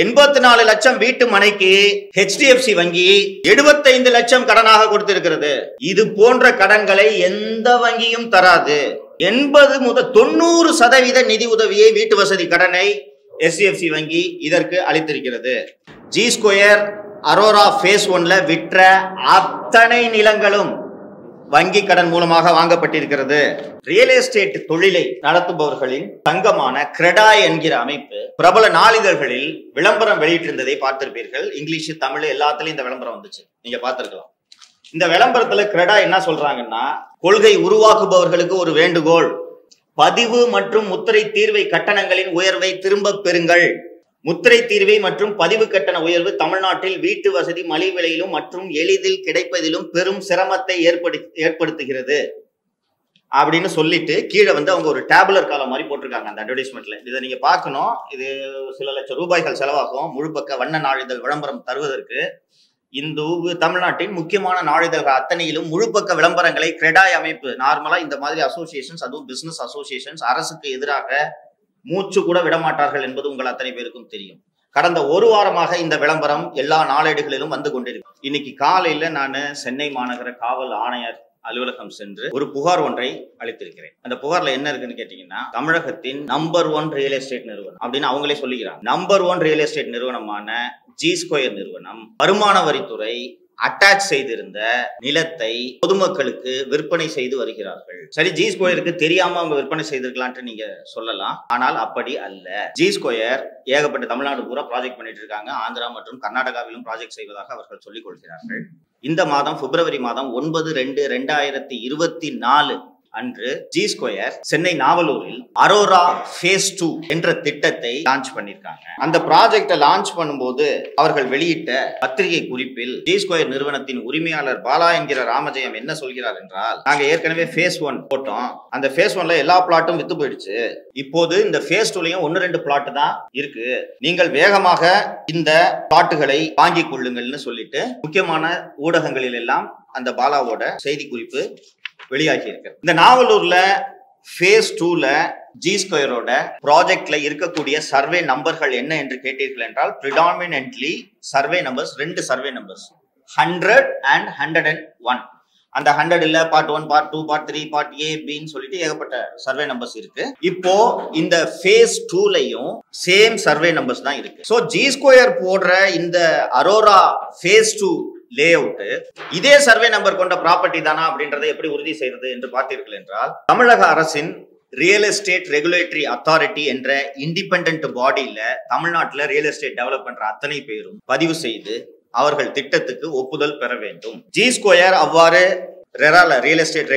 84 லட்சம் வீட்டு மனைக்கு HDFC வங்கி 75 லட்சம் கடனாக கொடுத்திருக்கிறது. இது போன்ற கடன்களை எந்த வங்கியும் தராது. 80 முதல் 90% நிதி உதவியை வீட்டு வசதி கடனை HDFC வங்கி இதற்கு அளித்திருக்கிறது. ஜி ஸ்கொயர் அரோரா ஃபேஸ் 1ல விற்ற அத்தனை நிலங்களும் வங்கி கடன் மூலமாக வாங்கப்பட்டிருக்கிறது. ரியல் எஸ்டேட் தொழிலை நடத்துபவர்களின் சங்கமான கிரெடாய் என்கிற அமைப்பு பிரபல நாளிதழ்களில் விளம்பரம் வெளியிட்டிருந்ததை பார்த்திருப்பீர்கள். இங்கிலீஷ், தமிழ் எல்லாத்துலயும் இந்த விளம்பரம் வந்துச்சு, நீங்க பார்த்திருக்கலாம். இந்த விளம்பரத்துல கிரெடாய் என்ன சொல்றாங்கன்னா, கொள்கை உருவாக்குபவர்களுக்கு ஒரு வேண்டுகோள், பதிவு மற்றும் முத்திரை தீர்வை கட்டணங்களின் உயர்வை திரும்ப பெறுங்கள். முத்திரை தீர்வை மற்றும் பதிவு கட்டண உயர்வு தமிழ்நாட்டில் வீட்டு வசதி மலிவு விலையிலும் மற்றும் எளிதில் கிடைப்பதிலும் பெரும் சிரமத்தை ஏற்படுத்துகிறது அப்படின்னு சொல்லிட்டு கீழே அவங்க ஒரு டேபுலர் காலம் மாதிரி போட்டிருக்காங்க அந்த அட்வர்டைஸ்மெண்ட்ல. இதை நீங்க பார்க்கணும். இது சில லட்சம் ரூபாய்கள் செலவாகும். முழுப்பக்க வண்ண நாளிதழ் விளம்பரம் தருவதற்கு. இந்த தமிழ்நாட்டின் முக்கியமான நாளிதழ்கள் அத்தனையிலும் முழுப்பக்க விளம்பரங்களை கிரெடாய் அமைப்பு, நார்மலா இந்த மாதிரி அசோசியேஷன்ஸ், அதுவும் பிசினஸ் அசோசியேஷன்ஸ் அரசுக்கு எதிராக மூச்சு கூட விடமாட்டார்கள் என்பது உங்கள் அத்தனை பேருக்கும் தெரியும். கடந்த ஒரு வாரமாக இந்த விளம்பரம் எல்லா நாளேடுகளிலும் வந்து கொண்டிருக்கு. இன்னைக்கு காலையில நான் சென்னை மாநகர காவல் ஆணையர் அலுவலகம் சென்று ஒரு புகார் ஒன்றை அளித்திருக்கிறேன். அந்த புகார்ல என்ன இருக்குன்னு கேட்டீங்கன்னா, தமிழகத்தின் நம்பர் 1 ரியல் எஸ்டேட் நிறுவனம் அப்படின்னு அவங்களே சொல்லிக்கிறாங்க. நம்பர் 1 ரியல் எஸ்டேட் நிறுவனமான ஜி ஸ்கொயர் நிறுவனம் வருமான வரித்துறை அட்டாச் செய்திருந்த நிலத்தை பொதுமக்களுக்கு விற்பனை செய்து வருகிறார்கள். சரி, ஜி ஸ்கொயருக்கு தெரியாம அவங்க விற்பனை செய்திருக்கலான்ட்டு நீங்க சொல்லலாம். ஆனால் அப்படி அல்ல. ஜி ஸ்கொயர் ஏகப்பட்ட தமிழ்நாடு பூரா ப்ராஜெக்ட் பண்ணிட்டு இருக்காங்க. ஆந்திரா மற்றும் கர்நாடகாவிலும் ப்ராஜெக்ட் செய்வதாக அவர்கள் சொல்லிக் கொள்கிறார்கள். இந்த மாதம் பிப்ரவரி மாதம் 9/2/2024 அன்று ஜி ஸ்கொயர் சென்னை நாவலூரில் அரோரா ஃபேஸ் 2 என்ற திட்டத்தை லான்ச் பண்ணிருக்காங்க. அந்த ப்ராஜெக்டை லான்ச் பண்ணும்போது அவர்கள் வெளியிட்ட பத்திரிகை குறிப்பில் ஜி ஸ்கொயர் நிறுவனத்தின் உரிமையாளர் பாலா என்கிற ராமஜெயம் என்ன சொல்கிறார் என்றால், நாங்க ஏற்கனவே ஃபேஸ் 1 போட்டோம். அந்த ஃபேஸ் 1ல எல்லா பிளாட்டும் வித்து போயிடுச்சு. இப்போது இந்த ஃபேஸ் 2லயும் 1-2 பிளாட் தான் இருக்கு. நீங்கள் வேகமாக இந்த பிளாட்டுகளை வாங்கிக் கொள்ளுங்கள்னு சொல்லிட்டு முக்கியமான ஊடகங்களில் எல்லாம் அந்த பாலாவோட செய்தி குறிப்பு வெளியாகி இருக்கு. இந்த நாவலூர்ல ஃபேஸ் 2ல ஜி ஸ்கொயரோட ப்ராஜெக்ட்ல இருக்கக்கூடிய சர்வே நம்பர்கள் என்ன என்று கேட்டீர்கள் என்றால், predominantly survey numbers, 2 survey numbers 100 and 101. அந்த 100 இல்ல part 1, part 2, part 3, part A, B ன்னு சொல்லிட்டு ஏகப்பட்ட சர்வே நம்பர்ஸ் இருக்கு. இப்போ இந்த ஃபேஸ் 2லயும் சேம் சர்வே நம்பர்ஸ் தான் இருக்கு. சோ ஜி ஸ்கொயர் போடுற இந்த அரோரா ஃபேஸ் 2 லே அவுட் இதே சர்வே நம்பர் கொண்ட ப்ராப்பர்ட்டி தானா அப்படின்றதை எப்படி உறுதி செய்யறது என்று பார்த்தீர்கள் என்றால், தமிழக அரசின் ரியல் எஸ்டேட் ரெகுலேட்டரி அத்தாரிட்டி என்ற இண்டிபெண்டன்ட் பாடியில தமிழ்நாட்டில் ரியல் எஸ்டேட் டெவலப் பண்ற அத்தனை பேரும் பதிவு செய்து அவர்கள் திட்டத்துக்கு ஒப்புதல் பெற வேண்டும். ஜி ஸ்கொயர் அவ்வாறு ரெரால ரியல் எஸ்டேட்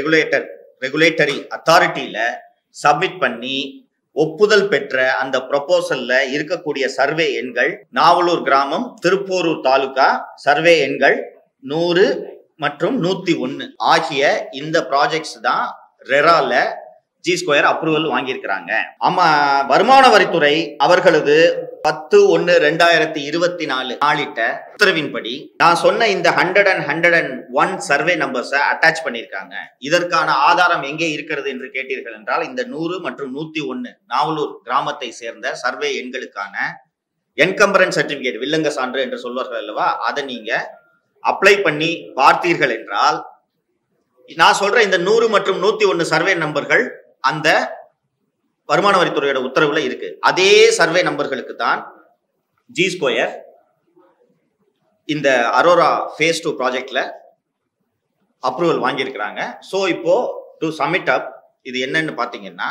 ரெகுலேட்டரி அத்தாரிட்டியில சப்மிட் பண்ணி ஒப்புதல் பெற்ற அந்த ப்ரொபோசல்ல இருக்கக்கூடிய சர்வே எண்கள் நாவலூர் கிராமம், திருப்போரூர் தாலுகா சர்வே எண்கள் 100 மற்றும் 101 ஆகிய இந்த ப்ராஜெக்ட்ஸ் தான் ரெரால ஜி ஸ்கொயர் அப்ரூவல் வாங்கியிருக்கிறாங்க. ஆமா, வருமான வரித்துறை அவர்களது 10/1/2024 நாளிட்ட உத்தரவின்படி நான் சொன்ன இந்த 100 and 101 சர்வே நம்பர்ஸை அட்டாச் பண்ணியிருக்காங்க. இதற்கான ஆதாரம் எங்கே இருக்கிறது என்று கேட்டீர்கள் என்றால், இந்த 100 மற்றும் 101 நாவலூர் கிராமத்தை சேர்ந்த சர்வே எண்களுக்கான என்கம்பரன்ஸ் சர்டிபிகேட், வில்லங்க சான்று என்று சொல்வார்கள் அல்லவா, அதை நீங்க அப்ளை பண்ணி பார்த்தீர்கள் என்றால், நான் சொல்ற இந்த 100 மற்றும் 101 சர்வே நம்பர்கள் அந்த வருமான வரித்துறையோட உத்தரவுல இருக்கு. அதே சர்வே நம்பர்களுக்கு தான் ஜி ஸ்கொயர் இந்த அரோரா ஃபேஸ் 2 ப்ராஜெக்ட்ல அப்ரூவல் வாங்கியிருக்கிறாங்க. ஸோ இப்போ டு சப்மிட் அப் இது என்னன்னு பார்த்தீங்கன்னா,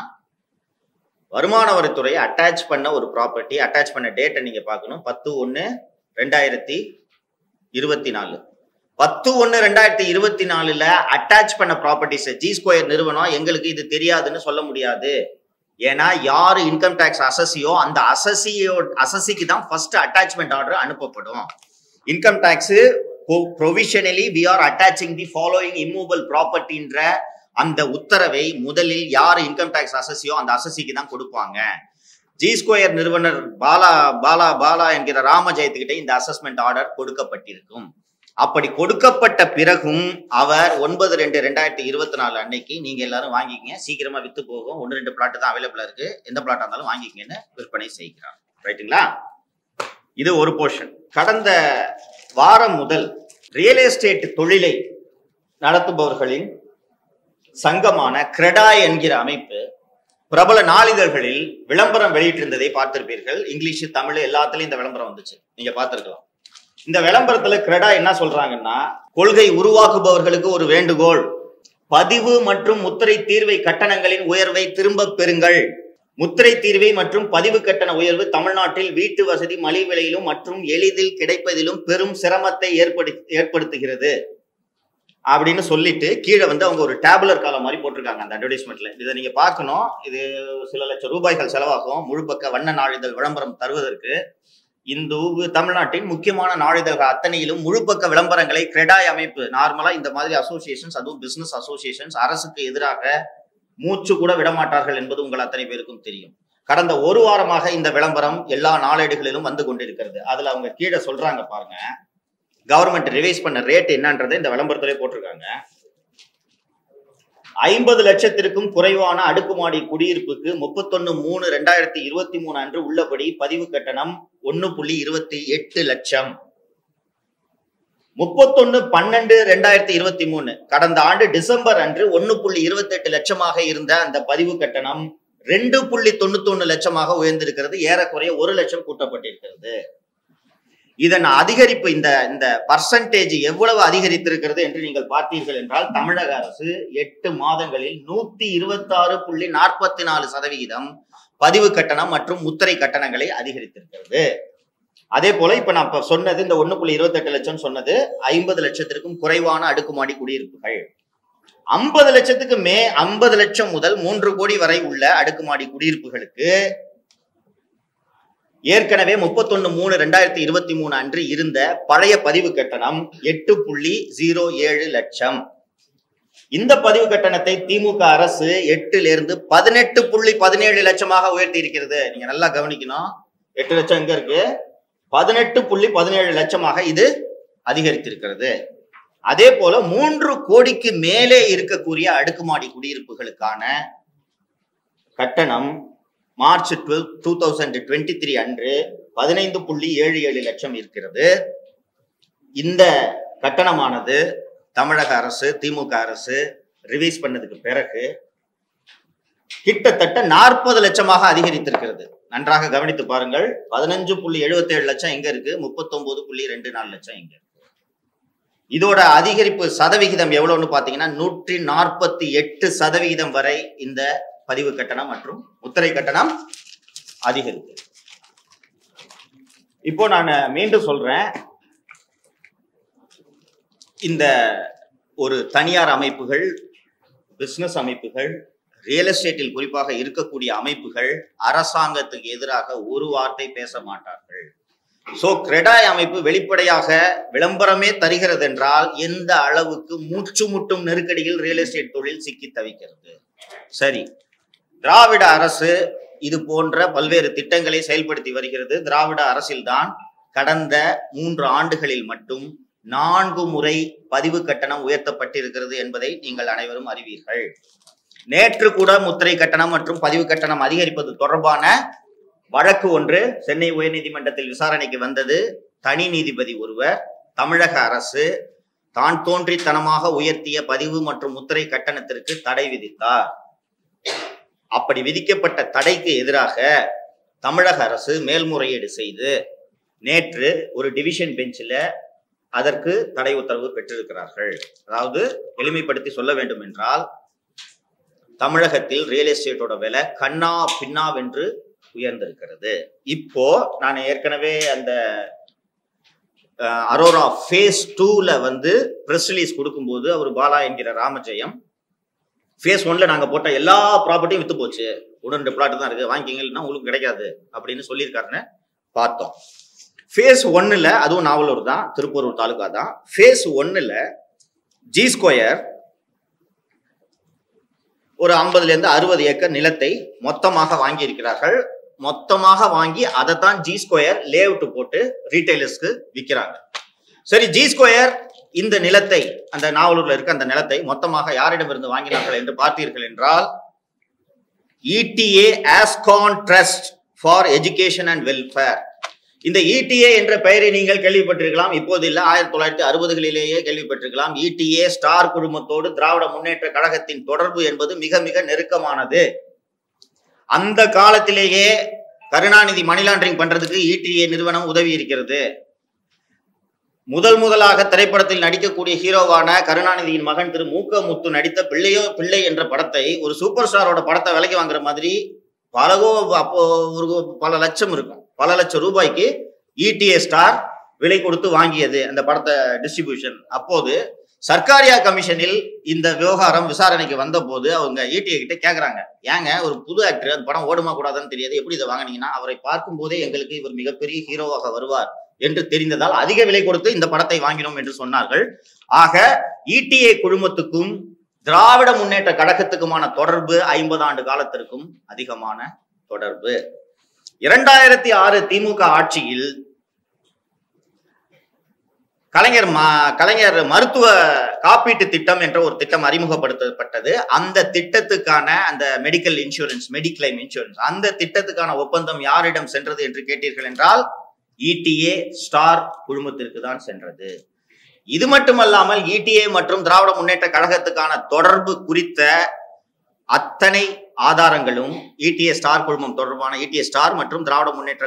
வருமான வரித்துறை அட்டாச் பண்ண ஒரு ப்ராப்பர்ட்டி, அட்டாச் பண்ண டேட்டை நீங்க பார்க்கணும். 10/1/2024 10/1/2024 அட்டாச் பண்ண ப்ராப்பர்ட்டிஸ் ஜி ஸ்கொயர் நிறுவனம் எங்களுக்கு இது தெரியாதுன்னு சொல்ல முடியாது. ஏன்னா யாரு இன்கம் டேக்ஸ் அசஸியோ அந்த அசஸிக்கு தான் ஃபர்ஸ்ட் அட்டாச்மெண்ட் ஆர்டர் அனுப்பப்படும். Income tax provisionally we are attaching the following immovable ப்ராப்பர்ட்டின்ற அந்த உத்தரவை முதலில் யார் இன்கம் டேக்ஸ் அசஸியோ அந்த அசஸிக்கு தான் கொடுப்பாங்க. ஜி ஸ்கொயர் நிறுவனர் பாலா என்கிற ராமஜெயத்துக்கிட்ட இந்த அசஸ்மெண்ட் ஆர்டர் கொடுக்கப்பட்டிருக்கும். அப்படி கொடுக்கப்பட்ட பிறகும் அவர் 9/2/2024 அன்னைக்கு நீங்க எல்லாரும் வாங்கிக்கங்க, சீக்கிரமா வித்து போகும், 1-2 பிளாட் தான் அவைலபிளா இருக்கு, எந்த பிளாட்டா இருந்தாலும் வாங்கிக்கங்கன்னு விற்பனை செய்கிறார். ரைட்டுங்களா? இது ஒரு போர்ஷன். கடந்த வாரம் முதல் ரியல் எஸ்டேட் தொழிலை நடத்துபவர்களின் சங்கமான கிரெடா என்கிற அமைப்பு பிரபல நாளிதழ்களில் விளம்பரம் வெளியிட்டிருந்ததை பார்த்திருப்பீர்கள். இங்கிலீஷ், தமிழ் எல்லாத்துலயும் இந்த விளம்பரம் வந்துச்சு, நீங்க பார்த்திருக்கலாம். இந்த விளம்பரத்துல கிரெடா என்ன சொல்றாங்கன்னா, கொள்கை உருவாக்குபவர்களுக்கு ஒரு வேண்டுகோள், பதிவு மற்றும் முத்திரை தீர்வை கட்டணங்களின் உயர்வை திரும்ப பெறுங்கள். முத்திரை தீர்வை மற்றும் பதிவு கட்டண உயர்வு தமிழ்நாட்டில் வீட்டு வசதி மலிவு விலையிலும் மற்றும் எளிதில் கிடைப்பதிலும் பெரும் சிரமத்தை ஏற்படுத்துகிறது அப்படின்னு சொல்லிட்டு கீழே அவங்க ஒரு டேபுலர் காலம் மாதிரி போட்டிருக்காங்க அந்த அட்வர்டைஸ்மெண்ட்ல. இதை நீங்க பார்க்கணும். இது சில லட்சம் ரூபாய்கள் செலவாகும் முழு பக்க வண்ண நாளிதழ் விளம்பரம் தருவதற்கு. இந்த தமிழ்நாட்டின் முக்கியமான நாளிதழ்கள் அத்தனையிலும் முழு பக்க விளம்பரங்களை கிரெடா அமைப்பு, நார்மலா இந்த மாதிரி அசோசியேஷன்ஸ், அதுவும் பிசினஸ் அசோசியேஷன்ஸ் அரசுக்கு எதிராக மூச்சு கூட விடமாட்டார்கள் என்பது உங்கள் அத்தனை பேருக்கும் தெரியும். கடந்த ஒரு வாரமாக இந்த விளம்பரம் எல்லா நாளேடுகளிலும் வந்து கொண்டிருக்கிறது. அதுல அவங்க கீழே சொல்றாங்க பாருங்க, கவர்மெண்ட் ரிவைஸ் பண்ண ரேட் என்னன்றதை இந்த விளம்பரத்திலே போட்டிருக்காங்க. 50 லட்சத்திற்கும் குறைவான அடுக்குமாடி குடியிருப்புக்கு 31/3/2023 அன்று உள்ளபடி பதிவு கட்டணம் 1.28 லட்சம். 31/12/2023 கடந்த ஆண்டு டிசம்பர் அன்று 1.28 லட்சமாக இருந்த அந்த பதிவு கட்டணம் 2.91 லட்சமாக உயர்ந்திருக்கிறது. ஏறக்குறைய 1 லட்சம் கூட்டப்பட்டிருக்கிறது. இதன் அதிகரிப்பு, இந்த பர்சன்டேஜ் எவ்வளவு அதிகரித்திருக்கிறது என்று நீங்கள் பார்த்தீர்கள் என்றால், தமிழக அரசு 8 மாதங்களில் 126.44% பதிவு கட்டணம் மற்றும் முத்திரை கட்டணங்களை அதிகரித்திருக்கிறது. அதே போல இப்ப நான் சொன்னது, இந்த 1.28 லட்சம் சொன்னது 50 லட்சத்திற்கும் குறைவான அடுக்குமாடி குடியிருப்புகள். 50 லட்சத்துக்கு 50 லட்சம் முதல் 3 கோடி வரை உள்ள அடுக்குமாடி குடியிருப்புகளுக்கு ஏற்கனவே 31/3/2023 அன்று இருந்த பழைய பதிவு கட்டணம் 8.07 லட்சம். இந்த பதிவு கட்டணத்தை திமுக அரசு 8லிருந்து 18.17 லட்சமாக உயர்த்தி இருக்கிறது. நீங்க நல்லா கவனிக்கணும். 8 லட்சம் எங்க இருக்கு, 18.17 லட்சமாக இது அதிகரித்திருக்கிறது. அதே போல 3 கோடிக்கு மேலே இருக்கக்கூடிய அடுக்குமாடி குடியிருப்புகளுக்கான கட்டணம் மார்ச் 12, 2023 அன்று 15.77 லட்சம் இருக்கிறது. இந்த கட்டணமானது தமிழக அரசு, திமுக அரசு ரிவைஸ் பண்ணதுக்கு பிறகு கிட்டத்தட்ட 40 லட்சமாக அதிகரித்திருக்கிறது. நன்றாக கவனித்து பாருங்கள். 15.77 லட்சம் எங்க இருக்கு, 39.24 லட்சம் எங்க இருக்கு. இதோட அதிகரிப்பு சதவிகிதம் எவ்வளவுன்னு பாத்தீங்கன்னா 148% வரை இந்த பதிவு கட்டணம் மற்றும் முத்திரை கட்டணம் அதிகரித்து. இப்போ நான் மீண்டும் சொல்றேன், இந்த ஒரு தனியார் அமைப்புகள், பிசினஸ் அமைப்புகள், ரியல் எஸ்டேட்டில் குறிப்பாக இருக்கக்கூடிய அமைப்புகள் அரசாங்கத்துக்கு எதிராக ஒரு வார்த்தை பேச மாட்டார்கள். சோ கிரெடா அமைப்பு வெளிப்படையாக விளம்பரமே தருகிறது என்றால் எந்த அளவுக்கு மூச்சு முட்டும் நெருக்கடியில் ரியல் எஸ்டேட் தொழில் சிக்கி தவிக்கிறது. சரி, திராவிட அரசு இது போன்ற பல்வேறு திட்டங்களை செயல்படுத்தி வருகிறது. திராவிட அரசில்தான் கடந்த 3 ஆண்டுகளில் மட்டும் 4 முறை பதிவு கட்டணம் உயர்த்தப்பட்டிருக்கிறது என்பதை நீங்கள் அனைவரும் அறிவீர்கள். நேற்று கூட முத்திரை கட்டணம் மற்றும் பதிவு கட்டணம் அதிகரிப்பது தொடர்பான வழக்கு ஒன்று சென்னை உயர்நீதிமன்றத்தில் விசாரணைக்கு வந்தது. தனி நீதிபதி ஒருவர் தமிழக அரசு தான் தோன்றித்தனமாக உயர்த்திய பதிவு மற்றும் முத்திரை கட்டணத்திற்கு தடை விதித்தார். அப்படி விதிக்கப்பட்ட தடைக்கு எதிராக தமிழக அரசு மேல்முறையீடு செய்து நேற்று ஒரு டிவிஷன் பெஞ்சில் அதற்கு தடை உத்தரவு பெற்றிருக்கிறார்கள். அதாவது எளிமைப்படுத்தி சொல்ல வேண்டும் என்றால், தமிழகத்தில் ரியல் எஸ்டேட்டோட விலை கண்ணா பின்னாவென்று உயர்ந்திருக்கிறது. இப்போ நான் ஏற்கனவே அந்த அரோரா ஃபேஸ் 2ல பிரஸ் ரிலீஸ் கொடுக்கும்போது அவர் பாலா என்கிற ராமஜெயம், ஃபேஸ் 1ல நாங்க போட்ட எல்லா ப்ராப்பர்ட்டியும் வித்து போச்சு, 1-2 பிளாட் தான் இருக்கு, வாங்கிக்கிங்கன்னா உங்களுக்கு கிடைக்காது அப்படின்னு சொல்லியிருக்காருன்னு பார்த்தோம். ஃபேஸ் 1ல, அதுவும் நாவலூர் தான், திருப்பூர் தாலுகா தான். ஃபேஸ் 1ல ஜி ஸ்கொயர் ஒரு 50லேருந்து 60 ஏக்கர் நிலத்தை மொத்தமாக வாங்கி இருக்கிறார்கள். மொத்தமாக வாங்கி அதை தான் ஜி ஸ்கொயர் லேஅவுட் போட்டு ரீட்டைலர்ஸ்க்கு விற்கிறாங்க. சரி, ஜி ஸ்கொயர் இந்த நிலத்தை, அந்த நாவலூர்ல இருக்க அந்த நிலத்தை மொத்தமாக யாரிடமிருந்து வாங்கினார்கள் என்று பார்த்தீர்கள் என்றால், ETA Ascon trust for education and welfare இந்த இடிஏ என்ற பெயரை நீங்கள் கேள்விப்பட்டிருக்கலாம். இப்போது இல்ல, 1960களிலேயே கேள்விப்பட்டிருக்கலாம். இடிஏ ஸ்டார் குழுமத்தோடு திராவிட முன்னேற்ற கழகத்தின் தொடர்பு என்பது மிக மிக நெருக்கமானது. அந்த காலத்திலேயே கருணாநிதி மணி லாண்டரிங் பண்றதுக்கு இடிஏ நிறுவனம் உதவி இருக்கிறது. முதலாக திரைப்படத்தில் நடிக்கக்கூடிய ஹீரோவான கருணாநிதியின் மகன் திரு மூக்க முத்து நடித்த பிள்ளையோ பிள்ளை என்ற படத்தை ஒரு சூப்பர் ஸ்டாரோட படத்தை விலைக்கு வாங்குற மாதிரி அப்போ பல லட்சம் இருக்கும், பல லட்சம் ரூபாய்க்கு இடிஏ ஸ்டார் விலை கொடுத்து வாங்கியது அந்த படத்தை டிஸ்ட்ரிபியூஷன். அப்போது சர்க்காரியா கமிஷனில் இந்த விவகாரம் விசாரணைக்கு வந்த போது அவங்க இடிஏ கிட்ட கேட்கறாங்க, ஏங்க ஒரு புது ஆக்டர் அந்த படம் ஓடுமா கூடாதுன்னு தெரியாது, எப்படி இதை வாங்கினீங்கன்னா? அவரை பார்க்கும் போதே எங்களுக்கு இவர் மிகப்பெரிய ஹீரோவாக வருவார் என்று தெரிந்ததால் அதிக விலை கொடுத்து இந்த படத்தை வாங்கினோம் என்று சொன்னார்கள். ஆக இடிஏ குழுமத்துக்கும் திராவிட முன்னேற்ற கழகத்துக்குமான தொடர்பு 50 ஆண்டு காலத்திற்கும் அதிகமான தொடர்பு. 2006 திமுக ஆட்சியில் கலைஞர் மருத்துவ காப்பீட்டு திட்டம் என்ற ஒரு திட்டம் அறிமுகப்படுத்தப்பட்டது. அந்த திட்டத்துக்கான அந்த மெடிக்கல் இன்சூரன்ஸ், மெடிக்ளைம் இன்சூரன்ஸ், அந்த திட்டத்துக்கான ஒப்பந்தம் யாரிடம் சென்றது என்று கேட்டீர்கள் என்றால் இடிஏ ஸ்டார் குழுமத்திற்கு தான் சென்றது. இது மட்டுமல்லாமல் இடிஏ மற்றும் திராவிட முன்னேற்ற கழகத்துக்கான தொடர்பு குறித்த அத்தனை ஆதாரங்களும் இடிஏ ஸ்டார் குழுமம் தொடர்பான இடிஏ ஸ்டார் மற்றும் திராவிட முன்னேற்ற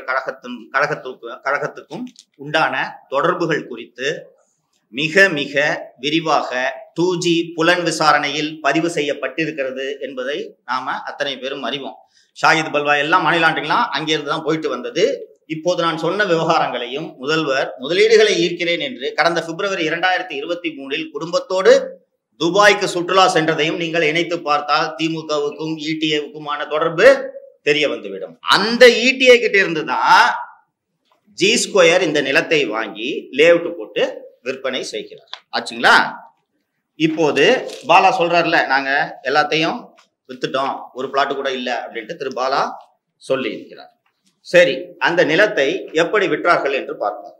கழகத்துக்கும் உண்டான தொடர்புகள் குறித்து மிக மிக விரிவாக 2G புலன் விசாரணையில் பதிவு செய்யப்பட்டிருக்கிறது என்பதை நாம அத்தனை பேரும் அறிவோம். ஷாஹித் பல்வா எல்லாம் மணி லாண்டரிங்லாம் அங்கிருந்து தான் போயிட்டு வந்தது. இப்போது நான் சொன்ன விவகாரங்களையும் முதல்வர் முதலீடுகளை ஈர்க்கிறேன் என்று கடந்த பிப்ரவரி 2023 குடும்பத்தோடு துபாய்க்கு சுற்றுலா சென்றதையும் நீங்கள் இணைத்து பார்த்தால் திமுகவுக்கும் இடிஏவுக்குமான தொடர்பு தெரிய வந்துவிடும். அந்த இடிஏ கிட்ட இருந்துதான் ஜி ஸ்கொயர் இந்த நிலத்தை வாங்கி லேஅவுட் போட்டு விற்பனை செய்கிறார். ஆச்சுங்களா? இப்போது பாலா சொல்றாருல, நாங்க எல்லாத்தையும் வித்துட்டோம், ஒரு பிளாட்டு கூட இல்லை அப்படின்ட்டு திரு பாலா சொல்லி இருக்கிறார். சரி, அந்த நிலத்தை எப்படி விற்றார்கள் என்று பார்ப்போம்.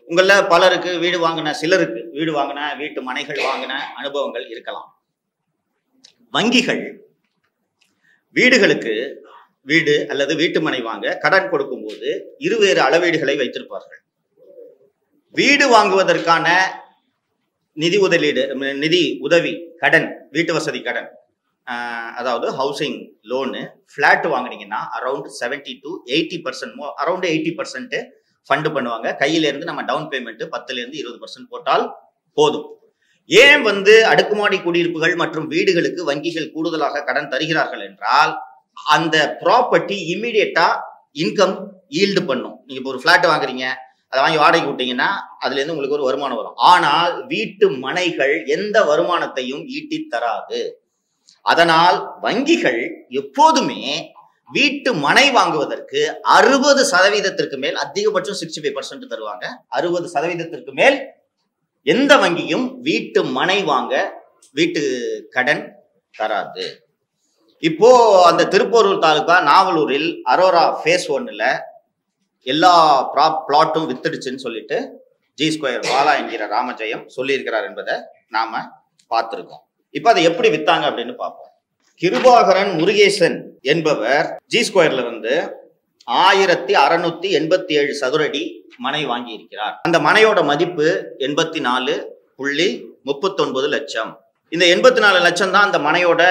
உங்கள பலருக்கு வீடு வாங்கின, சிலருக்கு வீடு வாங்கின, வீட்டு மனைகள் வாங்கின அனுபவங்கள் இருக்கலாம். வங்கிகள் வீடுகளுக்கு வீடு அல்லது வீட்டு மனை வாங்க கடன் கொடுக்கும் போது இருவேறு அளவீடுகளை வைத்திருப்பார்கள். வீடு வாங்குவதற்கான நிதி உதவி கடன், வீட்டு வசதி கடன், அதாவது ஹவுசிங் லோனு, பிளாட் வாங்கினீங்கன்னா அரௌண்ட் 70 to 80%, அரௌண்ட் 80% ஃபண்டு பண்ணுவாங்க. கையில இருந்து நம்ம டவுன் பேமெண்ட் 10% 20% போட்டால் போதும். ஏன் அடுக்குமாடி குடியிருப்புகள் மற்றும் வீடுகளுக்கு வங்கிகள் கூடுதலாக கடன் தருகிறார்கள் என்றால், அந்த ப்ராப்பர்ட்டி இம்மிடியட்டா இன்கம் ஈல்டு பண்ணும். நீங்க இப்போ ஒரு பிளாட் வாங்குறீங்க, அதை வாங்கி வாடகை விட்டீங்கன்னா அதுல இருந்து உங்களுக்கு ஒரு வருமானம் வரும். ஆனால் வீட்டு மனைகள் எந்த வருமானத்தையும் ஈட்டி தராது. அதனால் வங்கிகள் எப்போதுமே வீட்டு மனை வாங்குவதற்கு 60% மேல், அதிகபட்சம் 65% தருவாங்க. 60% மேல் எந்த வங்கியும் வீட்டு மனை வாங்க வீட்டு கடன் தராது. இப்போ அந்த திருப்போரூர் தாலுகா நாவலூரில் அரோரா ஃபேஸ் 1ல எல்லா பிளாட்டும் வித்துடுச்சுன்னு சொல்லிட்டு ஜி ஸ்கொயர் பாலா என்கிற ராமஜெயம் சொல்லியிருக்கிறார் என்பதை நாம பார்த்திருக்கோம். இப்ப அதை எப்படி வித்தாங்க அப்படின்னு பார்ப்போம். கிருபாகரன் முருகேசன் என்பவர் ஜி ஸ்கொயர்ல 1687 சதுரடி மனை வாங்கி இருக்கிறார். அந்த மனையோட மதிப்பு 84.39 லட்சம். இந்த 84 லட்சம் தான் அந்த மனையோட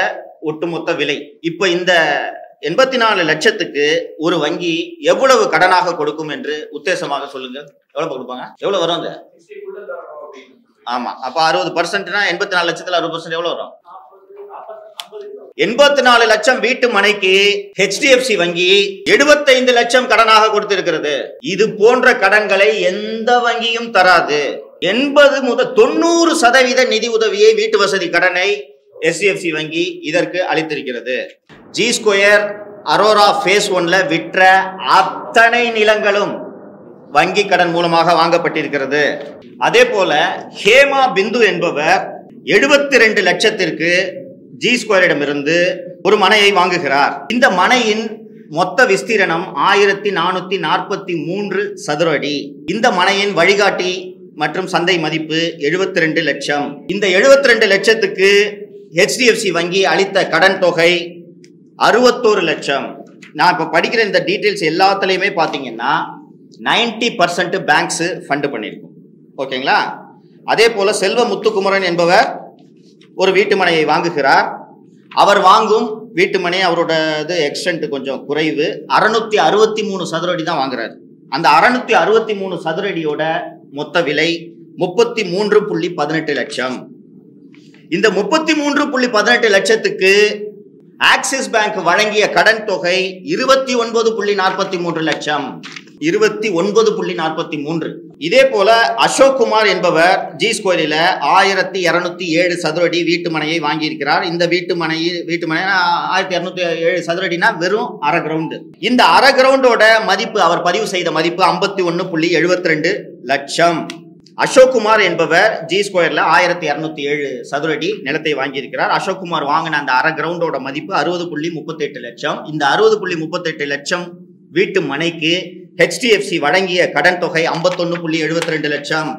ஒட்டுமொத்த விலை. இப்ப இந்த 84 லட்சத்துக்கு ஒரு வங்கி எவ்வளவு கடனாக கொடுக்கும் என்று உத்தேசமாக சொல்லுங்க. எவ்வளவு கொடுப்பாங்க? எவ்வளவு வரும்? அந்த ஆமா, அப்ப 60%னா 84 லட்சத்துல 60% எவ்வளவு வரும்? 84 லட்சம் வீட்டு மனைக்கு HDFC வங்கி 75 லட்சம் கடனாக கொடுத்திருக்கிறது. இது போன்ற கடன்களை எந்த வங்கியும் தராது. 80 முதல் 90% நிதி உதவியை வீட்டு வசதி கடனை HDFC வங்கி இதற்கு அளித்திருக்கிறது. ஜி ஸ்கொயர் அரோரா ஃபேஸ் 1ல விற்ற அத்தனை நிலங்களும் வங்கி கடன் மூலமாக வாங்கப்பட்டிருக்கிறது. அதே போல ஹேமா பிந்து என்பவர் 72 லட்சத்திற்கு ஜி ஸ்கொயரிடமிருந்து ஒரு மனையை வாங்குகிறார். இந்த மனையின் மொத்த விஸ்தீரணம் 1443 சதுர அடி. இந்த மனையின் வழிகாட்டி மற்றும் சந்தை மதிப்பு 72 லட்சம். இந்த 72 லட்சத்துக்கு HDFC வங்கி அளித்த கடன் தொகை 61 லட்சம். நான் இப்ப படிக்கிற இந்த டீடைல்ஸ் எல்லாத்துலயுமே பாத்தீங்கன்னா 90% பேங்க்ஸ் ஃபண்ட் பண்ணியிருக்கும். ஓகேங்களா? அதே போல செல்வ முத்துக்குமரன் என்பவர் ஒரு வீட்டு மனையை வாங்குகிறார். அவர் வாங்கும் வீட்டு மனை அவரோட இது எக்ஸ்டென்ட் கொஞ்சம் குறைவு, 663 சதுர அடி தான் வாங்குறாரு. அந்த 663 சதுர அடியோட மொத்த விலை 33.18 லட்சம். இந்த 33.18 லட்சத்துக்கு ஆக்சிஸ் பேங்க் வழங்கிய கடன் தொகை 29.43 லட்சம். 29.43. இதே போல அசோக் குமார் என்பவர் ஜி ஸ்கொயரில் 1207 சதுர அடி வீட்டு மனையை வாங்கியிருக்கிறார். இந்த வீட்டு மனை 1207 சதுர அடினா வெறும் அரை கிரவுண்டு. இந்த அரை கிரவுண்டோட மதிப்பு அவர் பதிவு செய்த மதிப்பு 51.72 லட்சம். அசோக் குமார் என்பவர் ஜி ஸ்கொயர்ல 1207 சதுர அடி நிலத்தை வாங்கியிருக்கிறார். அசோக் குமார் வாங்கின அந்த அரை கிரவுண்டோட மதிப்பு 60.38 லட்சம். இந்த 60.38 லட்சம் வீட்டு மனைக்கு HDFC வழங்கிய கடன் தொகை 51.72 லட்சம்.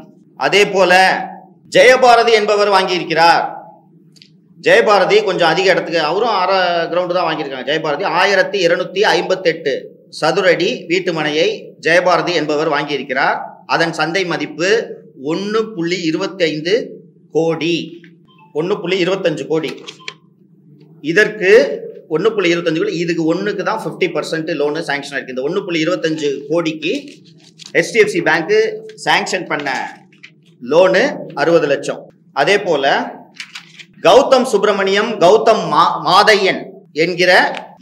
அதே போல ஜெயபாரதி என்பவர் வாங்கியிருக்கிறார். ஜெயபாரதி கொஞ்சம் அதிக இடத்துக்கு, அவரும் அரை கிரவுண்டு தான் வாங்கியிருக்காங்க. ஜெயபாரதி 1258 சதுர அடி வீட்டு மனையை ஜெயபாரதி என்பவர் வாங்கியிருக்கிறார். அதன் சந்தை மதிப்பு 1.25 கோடி. 1.25 கோடி. இதற்கு 1.25 கோடி, இதுக்கு ஒன்றுக்கு தான் 50% லோனு சாங்ஷன் ஆயிருக்கு. இந்த 1.25 கோடிக்கு HDFC பேங்க் சாங்ஷன் பண்ண லோனு 60 லட்சம். அதே போல கௌதம் சுப்பிரமணியம், கௌதம் மாதையன் என்கிற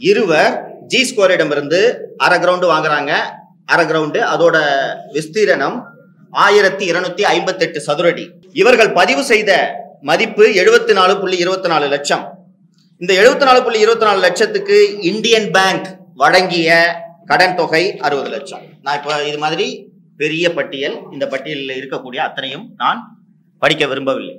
இருவர் ஜி ஸ்கொயரிடமிருந்து அரை கிரவுண்டு வாங்குறாங்க. அரை கிரவுண்டு, அதோட விஸ்தீரணம் 1258 சதுர அடி. இவர்கள் பதிவு செய்த மதிப்பு 74.24 லட்சம். இந்த 74.24 லட்சத்துக்கு இந்தியன் பேங்க் வழங்கிய கடன் தொகை 60 லட்சம். நான் இப்போ இது மாதிரி பெரிய பட்டியல், இந்த பட்டியலில் இருக்கக்கூடிய அத்தனையும் நான் படிக்க விரும்பவில்லை.